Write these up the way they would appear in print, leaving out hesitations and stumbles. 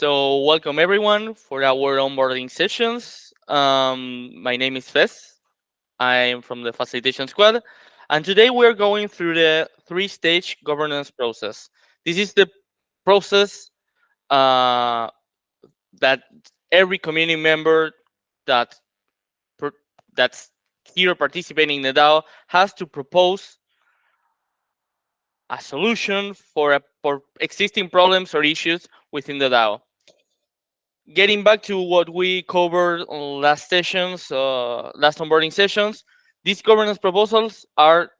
So welcome everyone for our onboarding sessions. My name is Fes. I am from the facilitation squad, and today we're going through the three-stage governance process. This is the process uh, that every community member that per- that's here participating in the DAO has to propose a solution for existing problems or issues within the DAO. Getting back to what we covered on last sessions, last onboarding sessions, these governance proposals are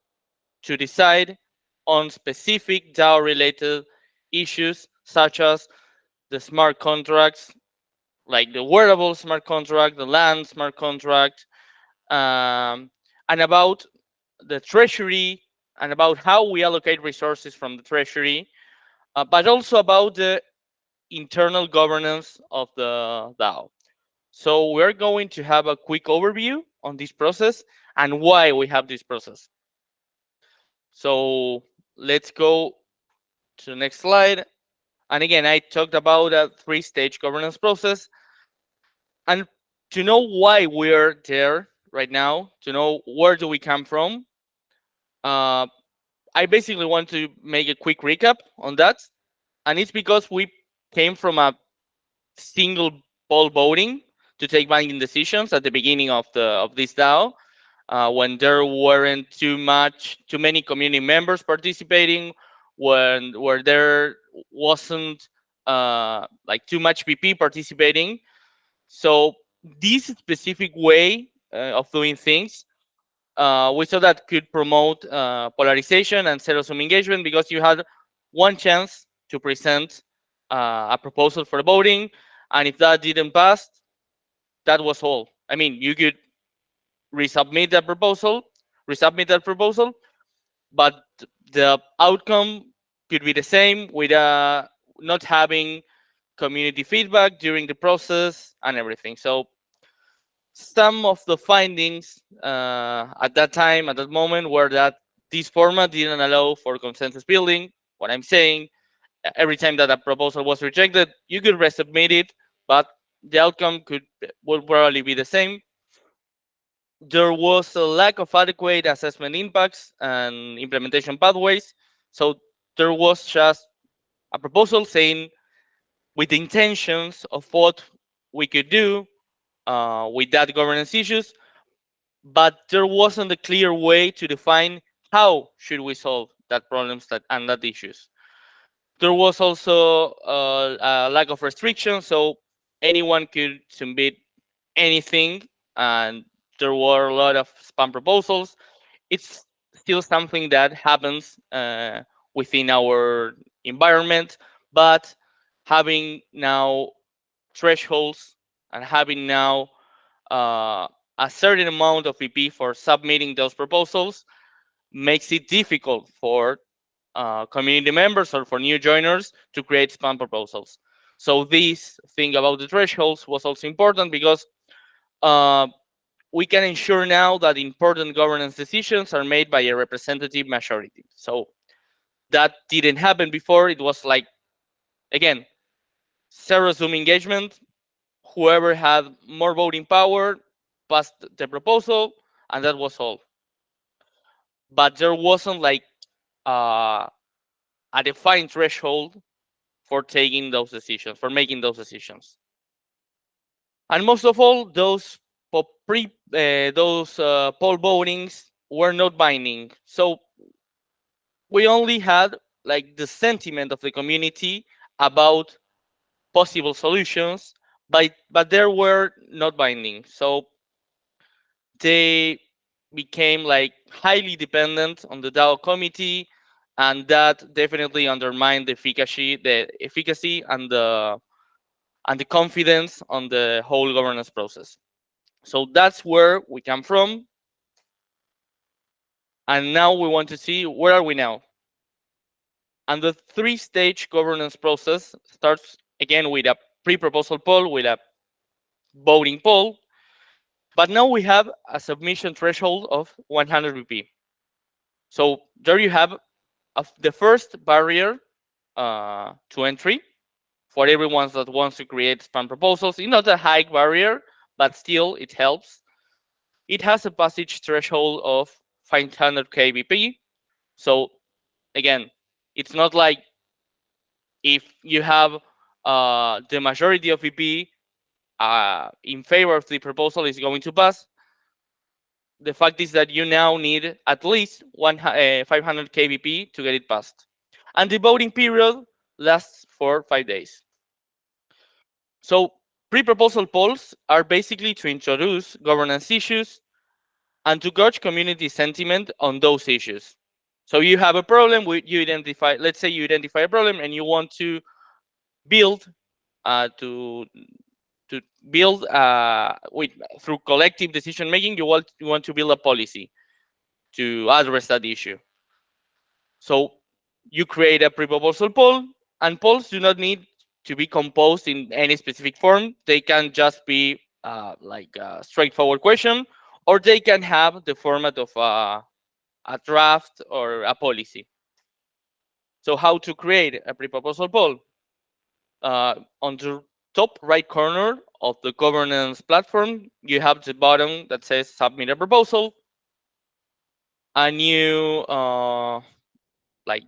to decide on specific DAO related issues such as the smart contracts, like the wearable smart contract, the land smart contract, um, and about the treasury and about how we allocate resources from the treasury, but also about the internal governance of the DAO. So we're going to have a quick overview on this process and why we have this process. So let's go to the next slide. And again, I talked about a three-stage governance process. And to know why we're there right now, to know where do we come from, uh, I basically want to make a quick recap on that. And it's because we came from a single poll voting to take binding decisions at the beginning of this DAO, when there weren't too many community members participating, when where there wasn't like too much PP participating. So this specific way of doing things, we saw that could promote polarization and zero sum engagement because you had one chance to present a proposal for voting, and if that didn't pass, that was all. I mean, you could resubmit that proposal, resubmit that proposal, but the outcome could be the same with not having community feedback during the process and everything. So some of the findings at that time, at that moment, were that this format didn't allow for consensus building. What I'm saying, every time that a proposal was rejected, you could resubmit it, but the outcome would probably be the same. There was a lack of adequate assessment impacts and implementation pathways. So there was just a proposal saying with the intentions of what we could do with that governance issues, but there wasn't a clear way to define how should we solve that problems and that issues. There was also a lack of restrictions, so anyone could submit anything, and there were a lot of spam proposals. It's still something that happens within our environment, but having now thresholds and having now uh, a certain amount of VP for submitting those proposals makes it difficult for community members or for new joiners to create spam proposals. So this thing about the thresholds was also important because uh, we can ensure now that important governance decisions are made by a representative majority. So that didn't happen before. It was like, again, zero Zoom engagement. Whoever had more voting power passed the proposal, and that was all. But there wasn't like uh, a defined threshold for taking those decisions, for making those decisions. And most of all, those poll votings were not binding. So we only had like the sentiment of the community about possible solutions, but there were not binding. So they became like highly dependent on the DAO committee, and that definitely undermined the efficacy and the confidence on the whole governance process. So that's where we come from, and now we want to see where are we now. And the three-stage governance process starts again with a pre-proposal poll, with a voting poll, but now we have a submission threshold of 100 VP. So there you have the first barrier to entry. for everyone that wants to create spam proposals. It's not a high barrier, but still it helps. It has a passage threshold of 500 kbp. So again, it's not like if you have the majority of VP in favor of the proposal is going to pass. The fact is that you now need at least 500 kbp to get it passed. And the voting period lasts for 5 days. So pre-proposal polls are basically to introduce governance issues and to gauge community sentiment on those issues. So you have a problem, you identify, let's say you identify a problem and you want to build to build with through collective decision making. You want to build a policy to address that issue. So you create a pre-proposal poll, and polls do not need to be composed in any specific form. They can just be like a straightforward question, or they can have the format of a draft or a policy. So how to create a pre-proposal poll? On the top right corner of the governance platform, you have the button that says submit a proposal, and like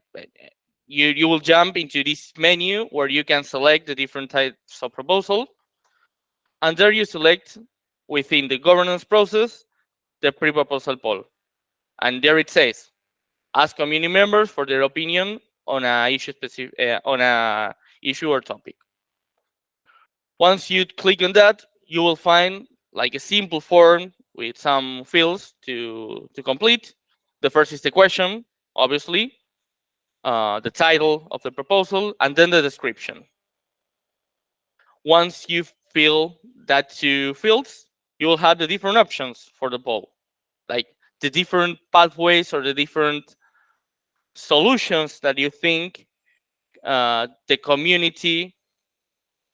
you will jump into this menu where you can select the different types of proposal, and there you select within the governance process the pre-proposal poll, and there it says ask community members for their opinion on a issue or topic. Once you click on that, you will find like a simple form with some fields to complete. The first is the question, obviously, the title of the proposal, and then the description. Once you fill that two fields, you will have the different options for the poll, like the different pathways or the different solutions that you think the community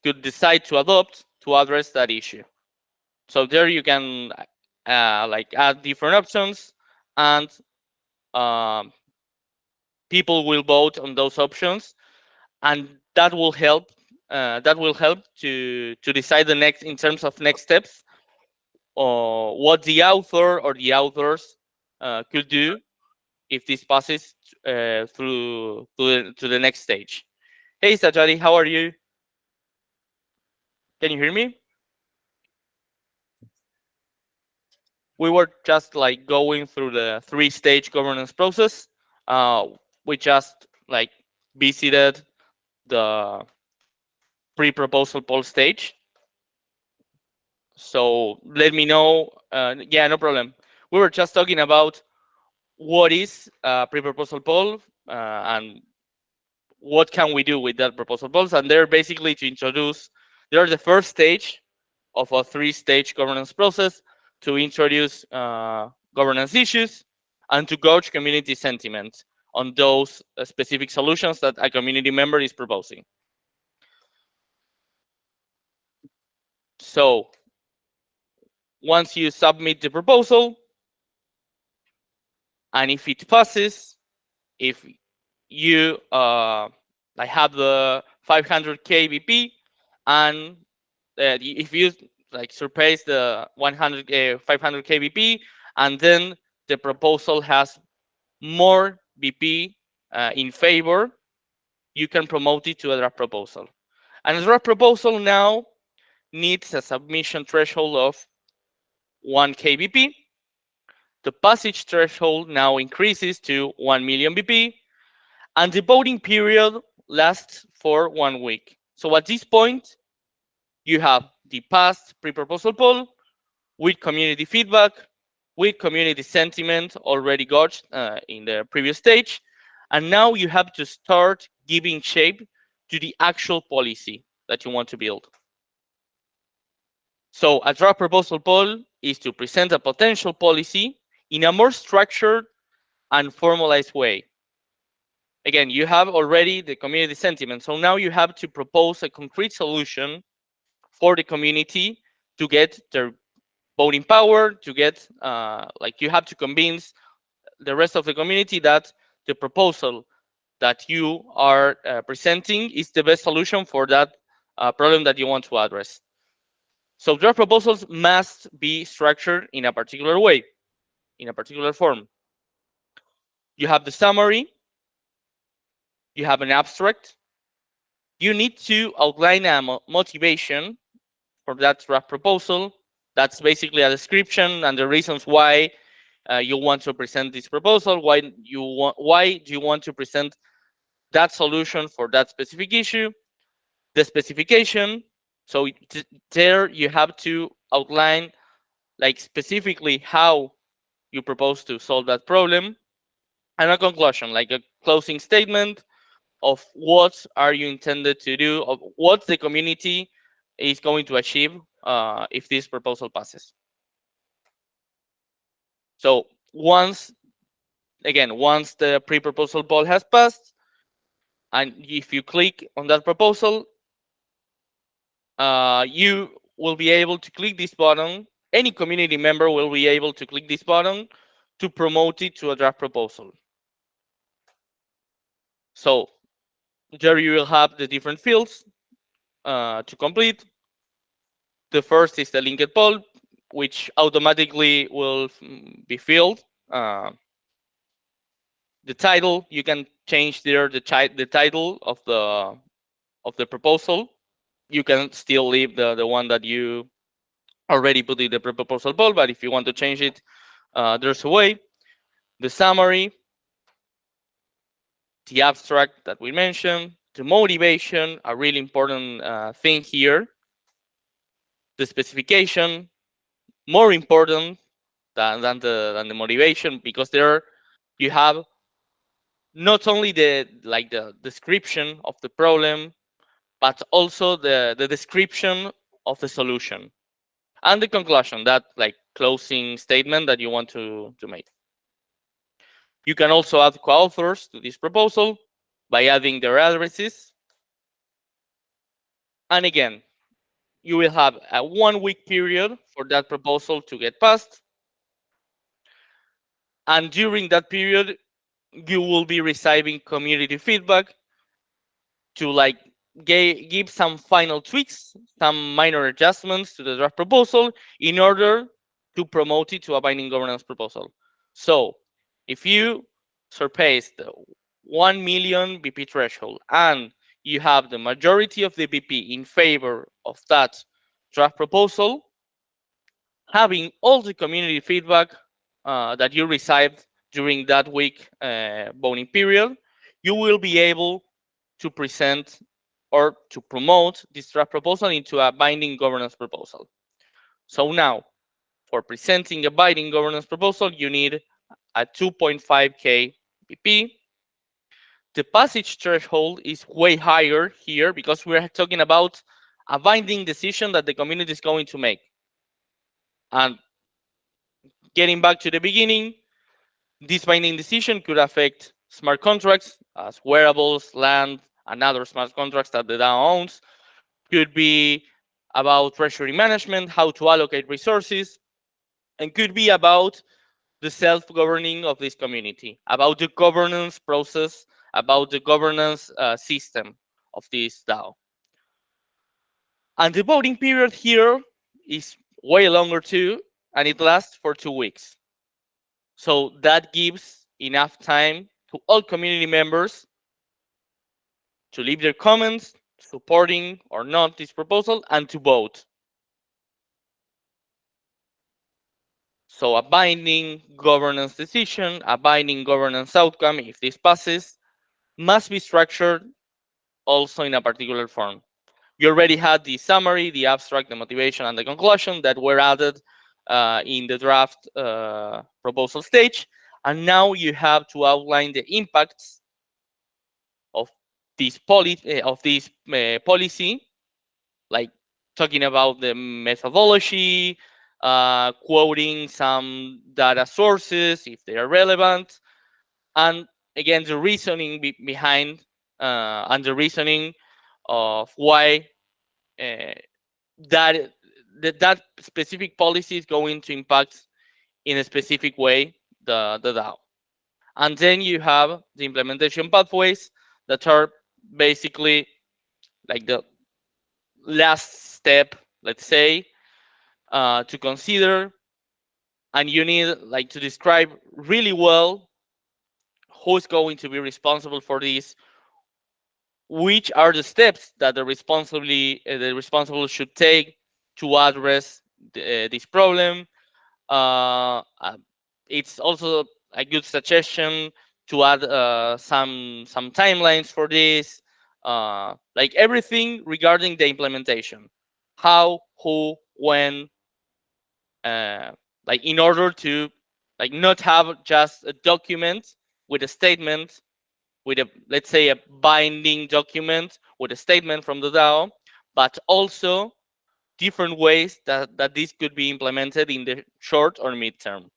could decide to adopt to address that issue. So there you can like add different options, and um, people will vote on those options, and that will help to decide the next in terms of next steps, or what the author or the authors could do if this passes to the next stage. Hey Sajadi, how are you? Can you hear me? We were just like going through the three-stage governance process. We just like visited the pre-proposal poll stage. So let me know. Yeah, no problem. We were just talking about what is a pre-proposal poll and what can we do with that proposal polls, and they're basically to introduce. They're the first stage of a three-stage governance process to introduce governance issues and to gauge community sentiment on those specific solutions that a community member is proposing. So once you submit the proposal, and if it passes, if you have the 500 kbp, and if you like surpass the 500 kbp, and then the proposal has more BP in favor, you can promote it to a draft proposal. And a draft proposal now needs a submission threshold of 1 kbp. The passage threshold now increases to 1 million BP, and the voting period lasts for 1 week. So at this point, you have the past pre-proposal poll with community feedback, with community sentiment already gauged in the previous stage, and now you have to start giving shape to the actual policy that you want to build. So a draft proposal poll is to present a potential policy in a more structured and formalized way. Again, you have already the community sentiment, so now you have to propose a concrete solution for the community to get their voting power, to get like you have to convince the rest of the community that the proposal that you are presenting is the best solution for that problem that you want to address. So draft proposals must be structured in a particular way, in a particular form. You have the summary, you have an abstract, you need to outline a motivation for that draft proposal. That's basically a description and the reasons why you want to present this proposal, why do you want to present that solution for that specific issue, the specification. So there you have to outline like specifically how you propose to solve that problem, and a conclusion, like a closing statement of what are you intended to do, of what the community is going to achieve if this proposal passes. So once the pre-proposal poll has passed, and if you click on that proposal, you will be able to click this button. Any community member will be able to click this button to promote it to a draft proposal. So there you will have the different fields to complete. The first is the linked poll, which automatically will be filled. The title, you can change there the title of the proposal. You can still leave the one that you already put in the proposal poll, but if you want to change it, there's a way. The summary, the abstract that we mentioned, the motivation, a really important thing here, the specification, more important than the motivation, because there you have not only the description of the problem, but also the description of the solution and the conclusion, that like closing statement that you want to make. You can also add co-authors to this proposal by adding their addresses. And again, you will have a 1 week period for that proposal to get passed. And during that period, you will be receiving community feedback to like give some final tweaks, some minor adjustments to the draft proposal in order to promote it to a binding governance proposal. So if you surpass the 1 million BP threshold and you have the majority of the BP in favor of that draft proposal, having all the community feedback that you received during that week voting period, you will be able to present or to promote this draft proposal into a binding governance proposal. So now, for presenting a binding governance proposal, you need a 2.5K BP. The passage threshold is way higher here because we're talking about a binding decision that the community is going to make. And getting back to the beginning, this binding decision could affect smart contracts as wearables, land, and other smart contracts that the DAO owns. Could be about treasury management, how to allocate resources, and could be about the self-governing of this community, about the governance process, about the governance system of this DAO. And the voting period here is way longer too, and it lasts for 2 weeks. So that gives enough time to all community members to leave their comments, supporting or not this proposal, and to vote. So a binding governance decision, a binding governance outcome, if this passes, must be structured also in a particular form. You already had the summary, the abstract, the motivation, and the conclusion that were added in the draft proposal stage. And now you have to outline the impacts of this policy, like talking about the methodology, quoting some data sources if they are relevant, and again the reasoning behind and the reasoning of why uh, that that specific policy is going to impact in a specific way the DAO. And then you have the implementation pathways that are basically like last step, let's say, to consider, and you need like to describe really well who's going to be responsible for this, which are the steps that the responsible should take to address this problem. Uh, uh, it's also a good suggestion to add some timelines for this, like everything regarding the implementation, how, who, when, uh, like in order to like not have just a document with a statement, with a, let's say, a binding document with a statement from the DAO, but also different ways that this could be implemented in the short or midterm.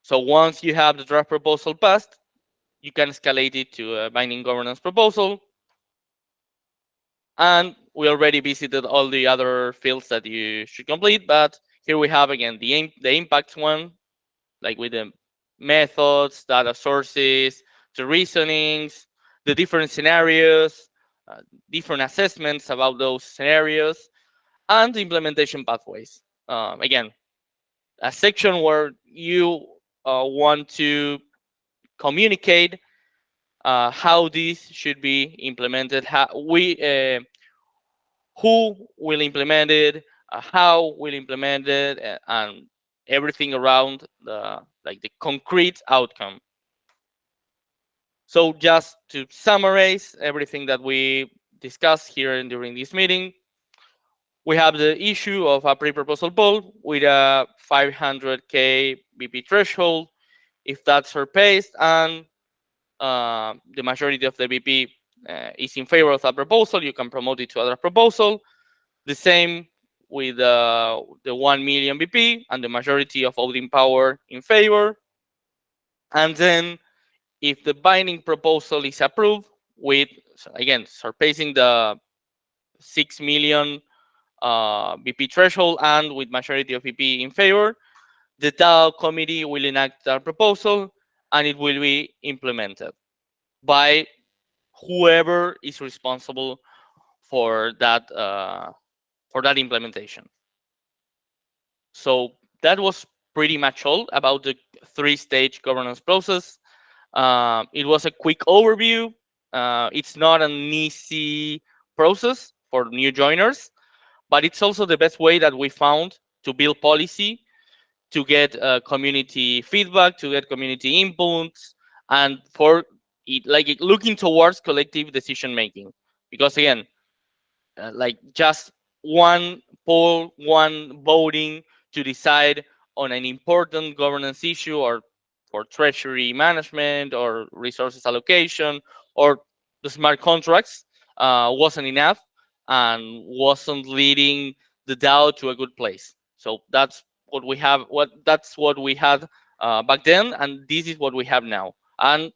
So once you have the draft proposal passed, you can escalate it to a binding governance proposal. And we already visited all the other fields that you should complete, but here we have again the impact one, like with the methods, data sources, the reasonings, the different scenarios, uh, different assessments about those scenarios, and the implementation pathways. Again, a section where you want to communicate how this should be implemented, who will implement it, how will implement it, and everything around the like the concrete outcome. So just to summarize everything that we discussed here and during this meeting, we have the issue of a pre-proposal poll with a 500k BP threshold. If that's surpassed and the majority of the BP is in favor of that proposal, you can promote it to other proposal. The same with the 1 million BP and the majority of voting power in favor. And then if the binding proposal is approved with, again, surpassing the 6 million BP threshold and with majority of BP in favor, the DAO committee will enact that proposal and it will be implemented by whoever is responsible for that implementation. So that was pretty much all about the three-stage governance process. It was a quick overview. It's not an easy process for new joiners, but it's also the best way that we found to build policy, to get community feedback, to get community inputs, and for it, like looking towards collective decision making. Because again, like just one poll, one voting to decide on an important governance issue or for treasury management or resources allocation or the smart contracts wasn't enough and wasn't leading the DAO to a good place. So that's what we have. That's what we had back then, and this is what we have now. And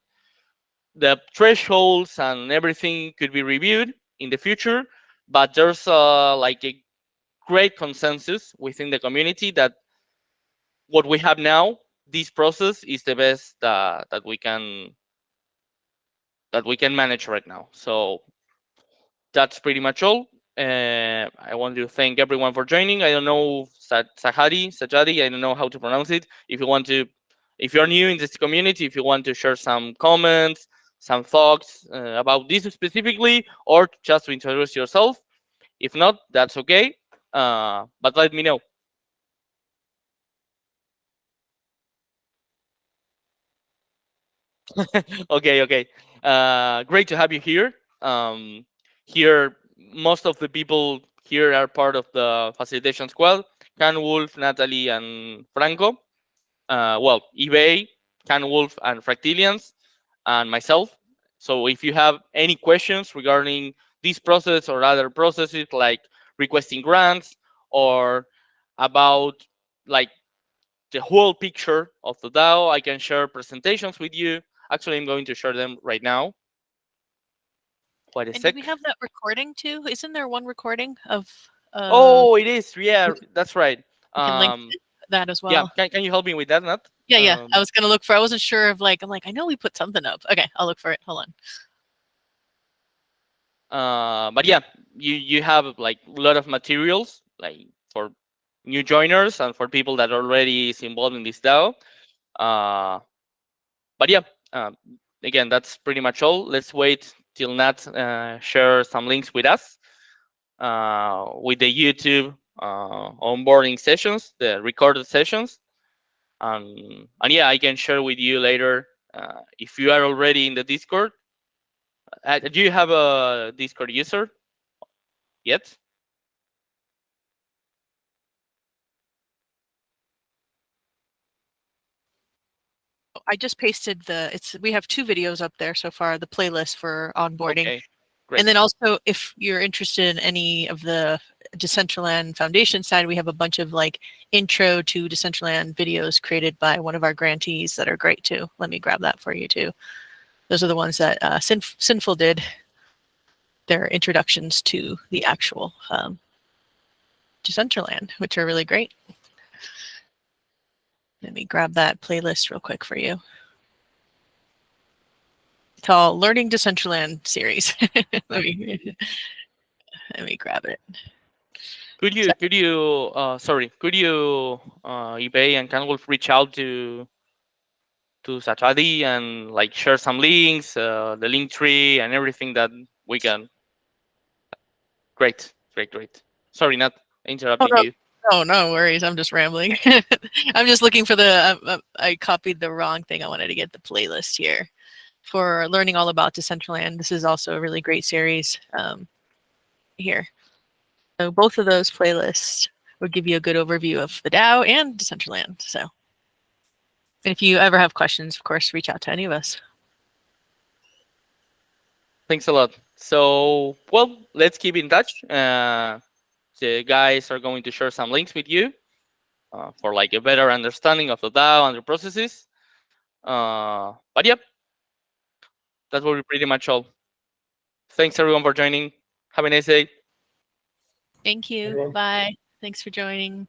the thresholds and everything could be reviewed in the future, but there's like a great consensus within the community that what we have now, this process is the best that we can manage right now. So that's pretty much all. I want to thank everyone for joining. I don't know Sajadi. I don't know how to pronounce it. If you want to, if you're new in this community, if you want to share some comments, some thoughts about this specifically, or just to introduce yourself. If not, that's okay. But let me know. Okay, okay. Great to have you here. Here, most of the people here are part of the facilitation squad. Can Wolf, Natalie, and Franco. Well, eBay, Can Wolf, and Fractilians, and myself. So if you have any questions regarding this process or other processes like requesting grants or about like the whole picture of the DAO, I can share presentations with you. Actually, I'm going to share them right now. Wait a And do we sec. have that recording too? Isn't there one recording of Oh, it is. Yeah, that's right. we can link Um, to that as yeah, well. can you help me with that, Nat? Yeah, yeah. I Um, was gonna look for I wasn't sure of like I'm like, I know we put something up. Okay, I'll look for it. Hold on. but yeah, you have like a lot of materials like for new joiners and for people that already is involved in this DAO. Uh, but yeah, again, that's pretty much all. Let's wait till Nat share some links with us with the YouTube onboarding sessions, the recorded sessions, and yeah, I can share with you later if you are already in the Discord. Do you have a Discord user yet? I just pasted we have two videos up there so far, the playlist for onboarding. Okay, And great. then also, if you're interested in any of the Decentraland Foundation side, we have a bunch of like intro to Decentraland videos created by one of our grantees that are great too. Let me grab that for you too. Those are the ones that Sinful did, their introductions to the actual Decentraland, which are really great. Let me grab that playlist real quick for you. It's called Learning Decentraland series. let me grab it. Could you sorry, could you eBay and Canwolf reach out to Satadi and like share some links, the link tree and everything that we can. Great, great, great. Sorry, not Oh interrupting no, you. no worries. I'm just rambling. I'm just looking for I copied the wrong thing. I wanted to get the playlist here for learning all about Decentraland. This is also a really great series here. So both of those playlists would give you a good overview of the DAO and Decentraland. So if you ever have questions, of course, reach out to any of us. Thanks a lot. So, well, let's keep in touch. The guys are going to share some links with you for like a better understanding of the DAO and the processes. But yep, that will be pretty much all. Thanks everyone for joining. Have a nice day. Thank you. Bye. Thanks for joining.